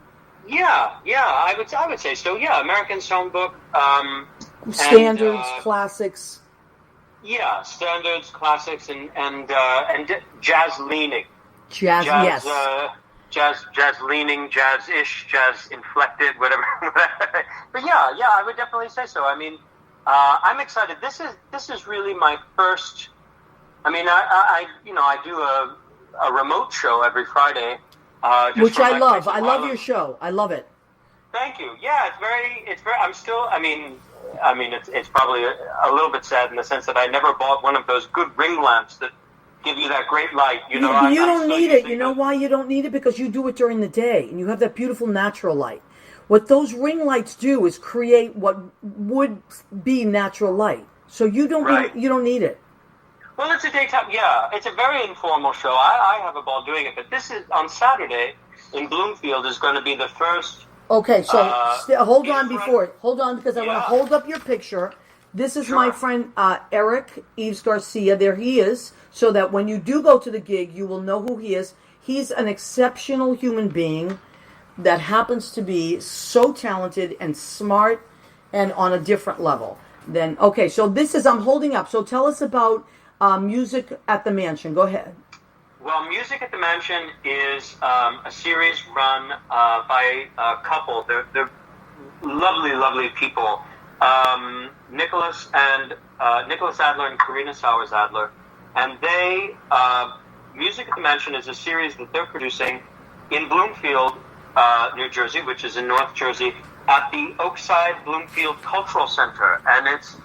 Yeah, I would say so. Yeah, American songbook. Standards, classics. Yeah, standards, classics, and jazz leaning. Jazz, yes. Jazz leaning, jazz-ish, jazz inflected, whatever. But yeah, I would definitely say so. I mean, I'm excited. This is really my first. I mean, I do a remote show every Friday. Which I love. I love your show. I love it. Thank you. Yeah, it's very. I'm still. I mean, it's probably a little bit sad in the sense that I never bought one of those good ring lamps that give you that great light. You know, you don't need it. You know why you don't need it? Because you do it during the day, and you have that beautiful natural light. What those ring lights do is create what would be natural light. So you don't need it. Well, it's a daytime. Yeah, it's a very informal show. I have a ball doing it, but this is on Saturday in Bloomfield is going to be the first. Okay, so hold on because I want to hold up your picture. This is my friend Eric, Yves Garcia. There he is, so that when you do go to the gig, you will know who he is. He's an exceptional human being that happens to be so talented and smart and on a different level. Then, okay, so this is, I'm holding up. So tell us about Music at the Mansion. Go ahead. Well, Music at the Mansion is a series run by a couple. They're lovely, lovely people. Nicholas Adler and Karina Sowers Adler. And they, Music at the Mansion is a series that they're producing in Bloomfield, New Jersey, which is in North Jersey, at the Oakside Bloomfield Cultural Center. And it's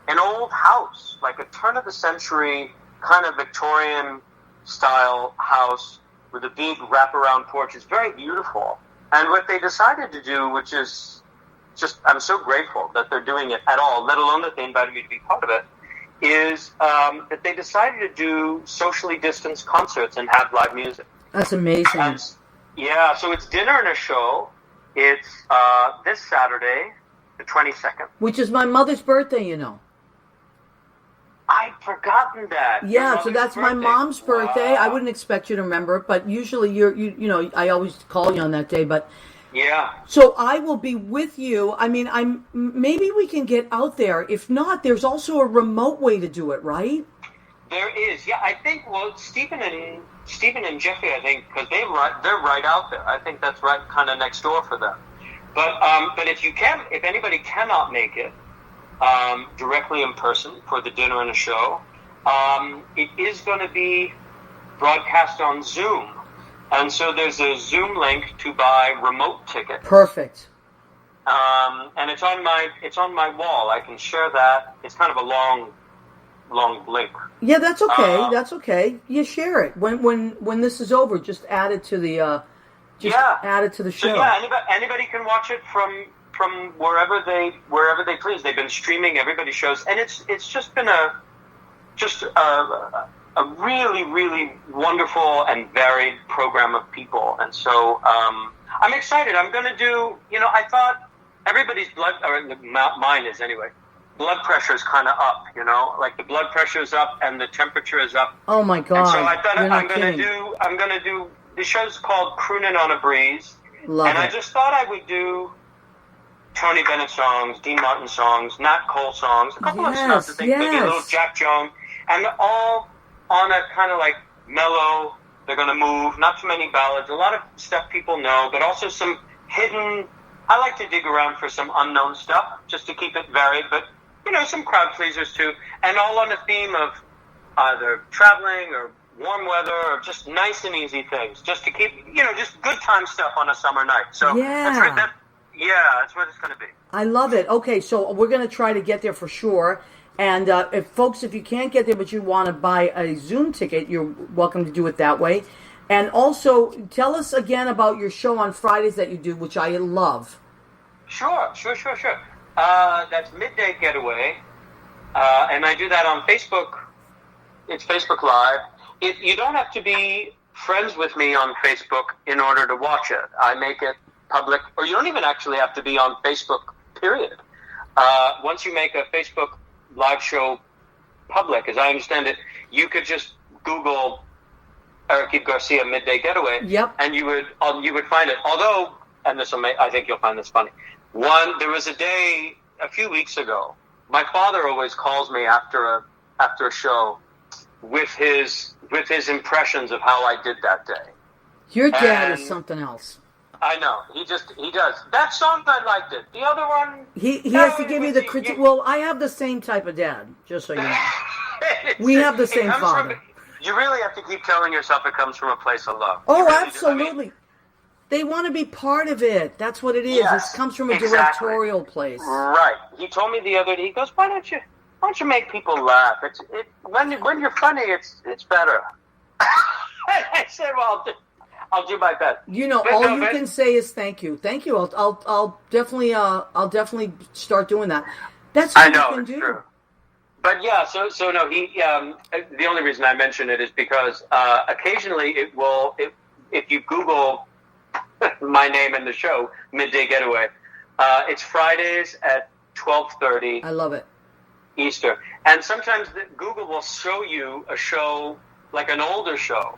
an old house, like a turn-of-the-century kind of Victorian-style house with a big wraparound porch. It's very beautiful. And what they decided to do, which is just, I'm so grateful that they're doing it at all, let alone that they invited me to be part of it, is that they decided to do socially distanced concerts and have live music. That's amazing. And, yeah, so it's dinner and a show. It's this Saturday, the 22nd. Which is my mother's birthday, you know. I'd forgotten that. Yeah, so that's my mom's birthday. Wow. I wouldn't expect you to remember it, but usually you know, I always call you on that day, but yeah. So I will be with you. I mean, maybe we can get out there. If not, there's also a remote way to do it, right? There is. Yeah, I think Stephen and Jeffy, I think, because they're right out there. I think that's right kind of next door for them. But if anybody cannot make it directly in person for the dinner and a show, it is going to be broadcast on Zoom. And so there's a Zoom link to buy remote tickets. Perfect. And it's on my wall. I can share that. It's kind of a long link. Yeah, that's okay. That's okay. You share it when this is over. Just add it to the add it to the show. So yeah, anybody can watch it from wherever they please. They've been streaming everybody's shows, and it's just been a really, really wonderful and varied program of people. And so I'm excited. I'm going to do, I thought everybody's mine is anyway, blood pressure is kind of up, like the blood pressure is up and the temperature is up. Oh my God. And so I thought I'm going to do, the show's called Croonin' on a Breeze. I just thought I would do Tony Bennett songs, Dean Martin songs, Nat Cole songs, a couple of stuff that maybe a little Jack Jones, and all on a kind of like mellow, they're going to move, not too many ballads, a lot of stuff people know, but also some hidden, I like to dig around for some unknown stuff, just to keep it varied, but, some crowd pleasers too, and all on a theme of either traveling or warm weather, or just nice and easy things, just to keep, just good time stuff on a summer night. So that's what it's going to be. I love it. Okay, so we're going to try to get there for sure. And if you can't get there but you want to buy a Zoom ticket, you're welcome to do it that way. And also, tell us again about your show on Fridays that you do, which I love. Sure. That's Midday Getaway, and I do that on Facebook. It's Facebook Live. You don't have to be friends with me on Facebook in order to watch it. I make it public, or you don't even actually have to be on Facebook, period. Once you make a Facebook live show public, as I understand it, you could just Google Yves Garcia Midday Getaway, and you would find it. Although, and I think you'll find this funny. There was a day a few weeks ago. My father always calls me after a show with his impressions of how I did that day. Your dad is something else. I know. He does. That song, I liked it. The other one... He has to give me the critique. Well, I have the same type of dad, just so you know. We have the same father. You really have to keep telling yourself it comes from a place of love. Oh, really absolutely. They want to be part of it. That's what it is. Yes, it comes from a directorial place. Right. He told me the other day, he goes, why don't you make people laugh? When you're funny, it's better. I said, well, I'll do my best. All you can say is thank you. Thank you. I'll definitely start doing that. That's what you can do. True. But yeah, so no, the only reason I mention it is because occasionally if you Google my name and the show, Midday Getaway, it's Fridays at 12:30. I love it. Eastern. And sometimes Google will show you a show, like an older show.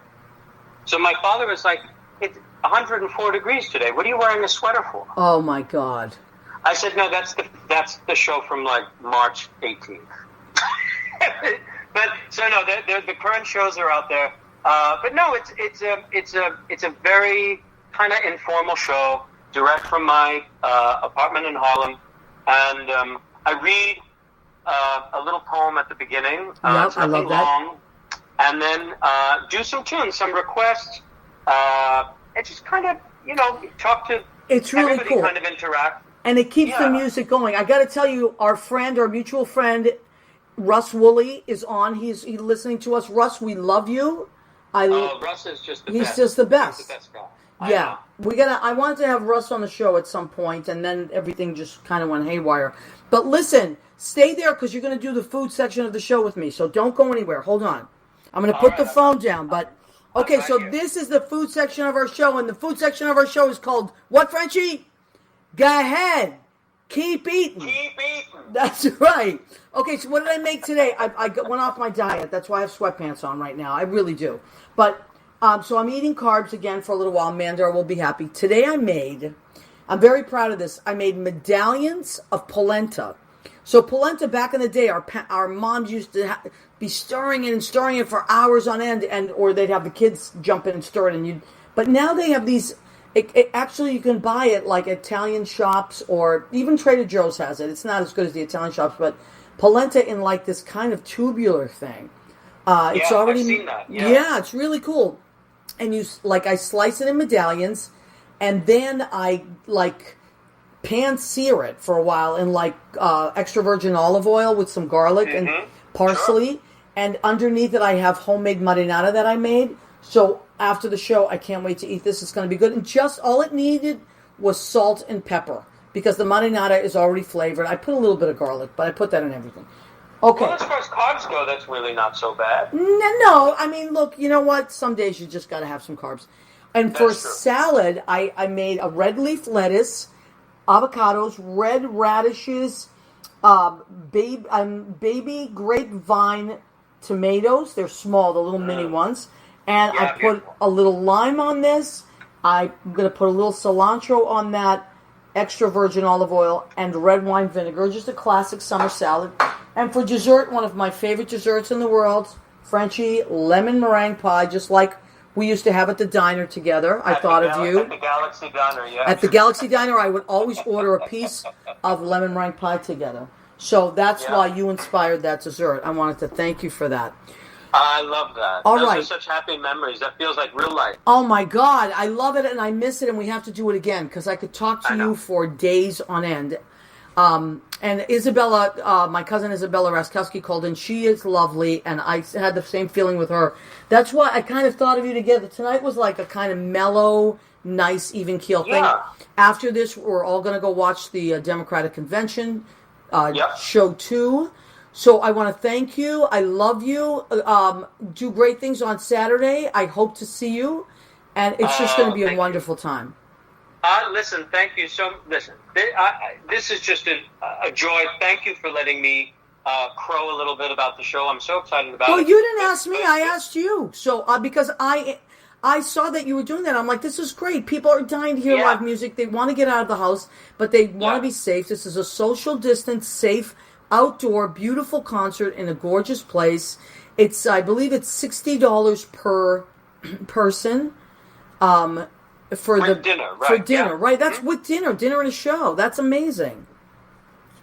So my father was like, it's 104 degrees today. What are you wearing a sweater for? Oh, my God. I said, no, that's the show from, like, March 18th. But, so, no, the current shows are out there. But, no, it's a very kind of informal show, direct from my apartment in Harlem. And I read a little poem at the beginning. It's nothing long. That. And then do some tunes, some requests, and just kind of, talk to it's really everybody, cool. Kind of interact. And it keeps the music going. I got to tell you, our mutual friend, Russ Woolley, is on. He's listening to us. Russ, we love you. Russ is just the best. He's just the best. He's the best guy. I wanted to have Russ on the show at some point, and then everything just kind of went haywire. But listen, stay there because you're going to do the food section of the show with me. So don't go anywhere. Hold on. I'm going to put the phone down. But okay, so this is the food section of our show, and the food section of our show is called what, Frenchie? Go ahead. Keep eating. Keep eating. That's right. Okay, so what did I make today? I went off my diet. That's why I have sweatpants on right now. I really do. But so I'm eating carbs again for a little while. Mandar will be happy. Today I'm very proud of this. I made medallions of polenta. So polenta, back in the day, our moms used to be stirring it for hours on end, or they'd have the kids jump in and stir it. But now they have these. Actually, you can buy it like Italian shops, or even Trader Joe's has it. It's not as good as the Italian shops, but polenta in like this kind of tubular thing. It's already. I've seen that. Yeah, it's really cool. And I slice it in medallions, and then I pan sear it for a while in extra virgin olive oil with some garlic and parsley. Sure. And underneath it, I have homemade marinara that I made. So after the show, I can't wait to eat this. It's going to be good. And just all it needed was salt and pepper because the marinara is already flavored. I put a little bit of garlic, but I put that in everything. Okay. Well, as far as carbs go, that's really not so bad. No. I mean, look, you know what? Some days you just got to have some carbs. And for salad, I made a red leaf lettuce, avocados, red radishes, baby grapevine tomatoes. They're small, the little mini ones. And I put a little lime on this. I'm going to put a little cilantro on that, extra virgin olive oil, and red wine vinegar. Just a classic summer salad. And for dessert, one of my favorite desserts in the world, Frenchie, lemon meringue pie, just like we used to have at the diner together. I thought of you. At the Galaxy Diner, yeah. At the Galaxy Diner, I would always order a piece of lemon meringue pie together. So that's why you inspired that dessert. I wanted to thank you for that. I love that. All Those right. are such happy memories. That feels like real life. Oh my God, I love it and I miss it, and we have to do it again because I could talk to you for days on end. And Isabella, my cousin Isabella Raczkowski called in. She is lovely, and I had the same feeling with her. That's why I kind of thought of you together. Tonight was like a kind of mellow, nice, even keel thing. After this, we're all going to go watch the Democratic Convention, show 2. So I want to thank you. I love you. Do great things on Saturday. I hope to see you, and it's just going to be a wonderful time. Listen, thank you Listen, this is just a joy. Thank you for letting me crow a little bit about the show. I'm so excited about it. Well, you didn't ask me. I asked you. So because I saw that you were doing that. I'm like, this is great. People are dying to hear live music. They want to get out of the house, but they want to be safe. This is a social distance, safe, outdoor, beautiful concert in a gorgeous place. I believe it's $60 per person. For dinner, right? For dinner, right? That's with dinner and a show. That's amazing.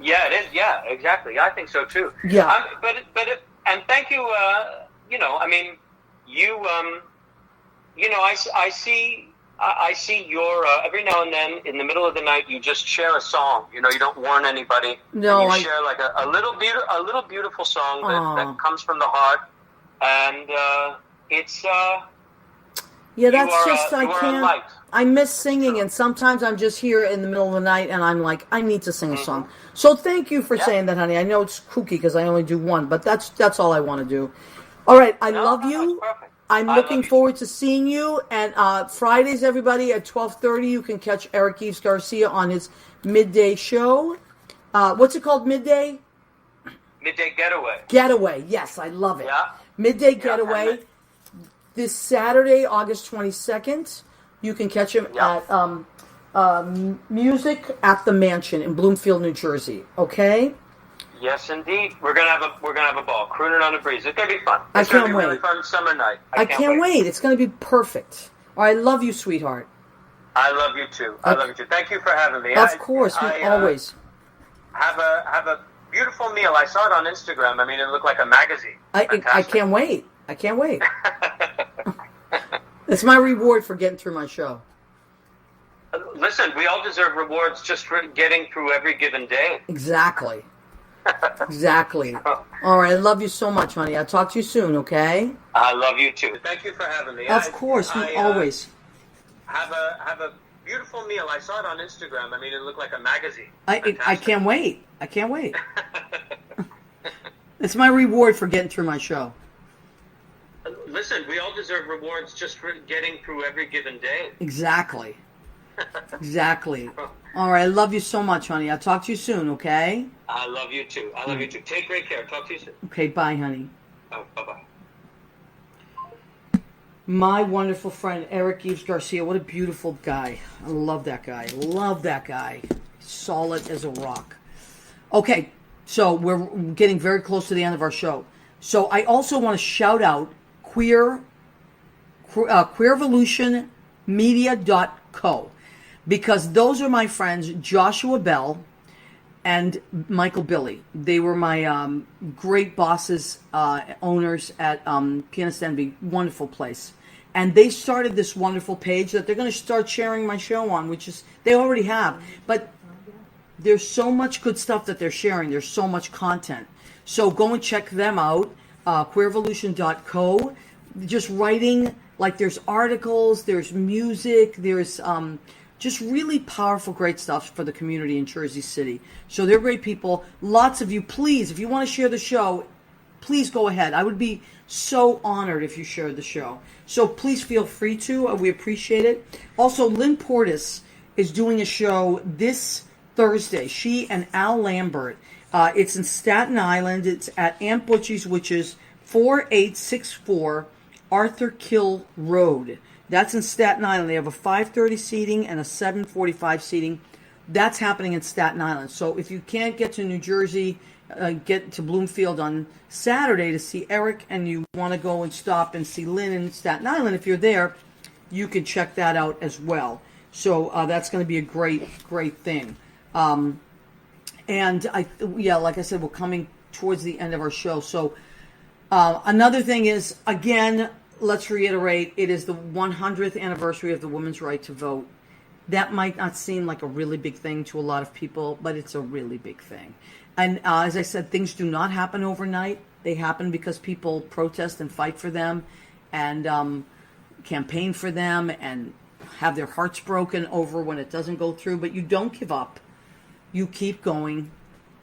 Yeah, it is. Yeah, exactly. I think so too. Yeah. And thank you. I see your every now and then in the middle of the night you just share a song. You don't warn anybody. No, you share like a little beautiful song that comes from the heart, and it's. Yeah, that's just I can't. I miss singing, and sometimes I'm just here in the middle of the night, and I'm like, I need to sing a song. So thank you for saying that, honey. I know it's kooky because I only do one, but that's all I want to do. All right, I love you. I'm looking forward to seeing you. And Fridays, everybody at 12:30, you can catch Eric Yves Garcia on his midday show. What's it called? Midday. Midday Getaway. Getaway. Yes, I love it. Yeah. Midday Getaway. This Saturday, August 22nd, you can catch him at Music at the Mansion in Bloomfield, New Jersey. Okay? Yes, indeed. We're gonna have a ball, crooning on a breeze. It's gonna be fun. It's gonna be a really fun summer night. I can't wait. It's gonna be perfect. All right, I love you, sweetheart. I love you too. Thank you for having me. Of course, always. Have a beautiful meal. I saw it on Instagram. I mean, it looked like a magazine. I can't wait. I can't wait. It's my reward for getting through my show. Listen, we all deserve rewards just for getting through every given day. Exactly. Exactly. All right, I love you so much, honey. I'll talk to you soon, okay? I love you too. Thank you for having me. Of course, always. Have a beautiful meal. I saw it on Instagram. I mean, it looked like a magazine. I can't wait. I can't wait. It's my reward for getting through my show. Listen, we all deserve rewards just for getting through every given day. Exactly. Exactly. All right, I love you so much, honey. I'll talk to you soon, okay? I love you too. Take great care. Talk to you soon. Okay, bye, honey. Oh, bye-bye. My wonderful friend, Eric Yves Garcia. What a beautiful guy. I love that guy. Solid as a rock. Okay, so we're getting very close to the end of our show. So I also want to shout out queervolutionmedia.co, because those are my friends Joshua Bell and Michael Billy. They were my great bosses, owners at Pianist Envy. Wonderful place. And they started this wonderful page that they're going to start sharing my show on, which is, they already have. But there's so much good stuff that they're sharing. There's so much content. So go and check them out, queervolution.co. Just writing, like there's articles, there's music, there's just really powerful, great stuff for the community in Jersey City. So they're great people. Lots of you, please, if you want to share the show, please go ahead. I would be so honored if you shared the show. So please feel free to. We appreciate it. Also, Lynn Portis is doing a show this Thursday. She and Al Lambert. It's in Staten Island. It's at Aunt Butchie's, which is 4864 Arthur Kill Road. That's in Staten Island. They have a 5:30 seating and a 7:45 seating. That's happening in Staten Island. So if you can't get to New Jersey, get to Bloomfield on Saturday to see Eric, and you want to go and stop and see Lynn in Staten Island, if you're there, you can check that out as well. So that's going to be a great thing. And like I said, we're coming towards the end of our show. So Another thing is, again, let's reiterate, it is the 100th anniversary of the women's right to vote. That might not seem like a really big thing to a lot of people, but it's a really big thing. And as I said, things do not happen overnight. They happen because people protest and fight for them and campaign for them and have their hearts broken over when it doesn't go through. But you don't give up. You keep going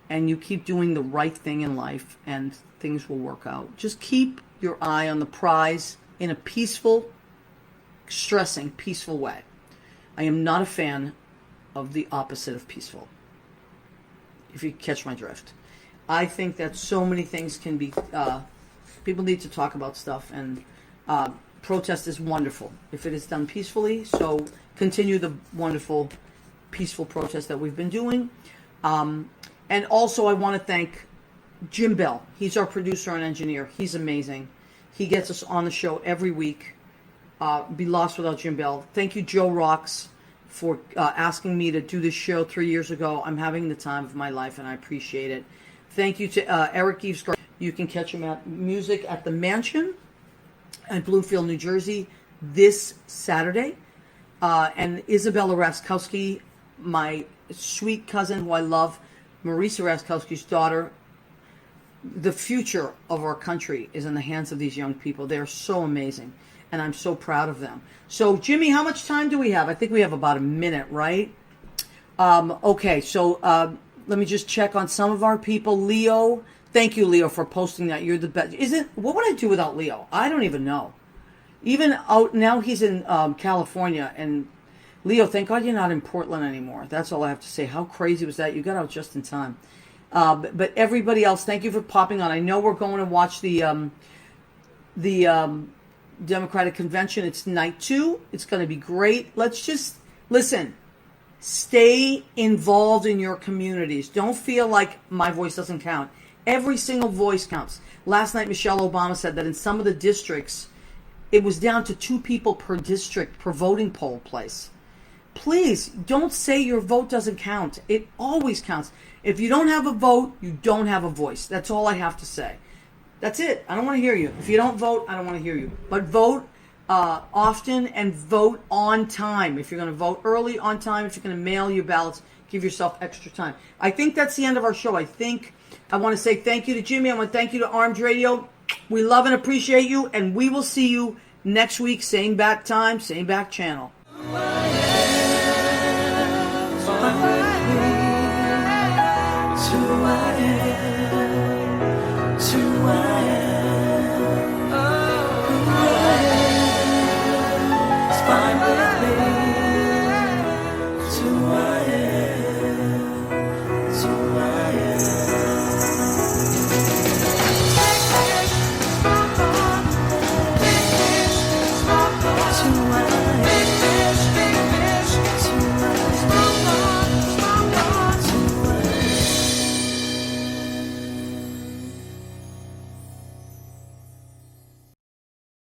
and you keep doing the right thing in life and things will work out. Just keep your eye on the prize in a peaceful, stressing, peaceful way. I am not a fan of the opposite of peaceful, if you catch my drift. I think that so many things can be, people need to talk about stuff, and protest is wonderful if it is done peacefully, so continue the wonderful, peaceful protest that we've been doing. And also I want to thank Jim Bell. He's our producer and engineer. He's amazing. He gets us on the show every week. Be lost without Jim Bell. Thank you, Joe Rocks, for asking me to do this show 3 years ago. I'm having the time of my life, and I appreciate it. Thank you to Eric Yves. You can catch him at Music at the Mansion at Bloomfield, New Jersey, this Saturday. And Isabella Raczkowski, my sweet cousin who I love, Marisa Raczkowski's daughter. The future of our country is in the hands of these young people. They are so amazing. And I'm so proud of them. So, Jimmy, how much time do we have? I think we have about a minute, right? Okay, so let me just check on some of our people. Leo, thank you, Leo, for posting that. You're the best. What would I do without Leo? I don't even know. Even out now, he's in California. And Leo, thank God you're not in Portland anymore. That's all I have to say. How crazy was that? You got out just in time. But everybody else, thank you for popping on. I know we're going to watch the Democratic Convention. It's night 2. It's going to be great. Let's just listen. Stay involved in your communities. Don't feel like my voice doesn't count. Every single voice counts. Last night, Michelle Obama said that in some of the districts, it was down to 2 people per district per voting poll place. Please don't say your vote doesn't count. It always counts. If you don't have a vote, you don't have a voice. That's all I have to say. That's it. I don't want to hear you. If you don't vote, I don't want to hear you. But vote often and vote on time. If you're going to vote early, on time. If you're going to mail your ballots, give yourself extra time. I think that's the end of our show. I want to say thank you to Jimmy. I want to thank you to Armed Radio. We love and appreciate you, and we will see you next week. Same bat time, same back channel.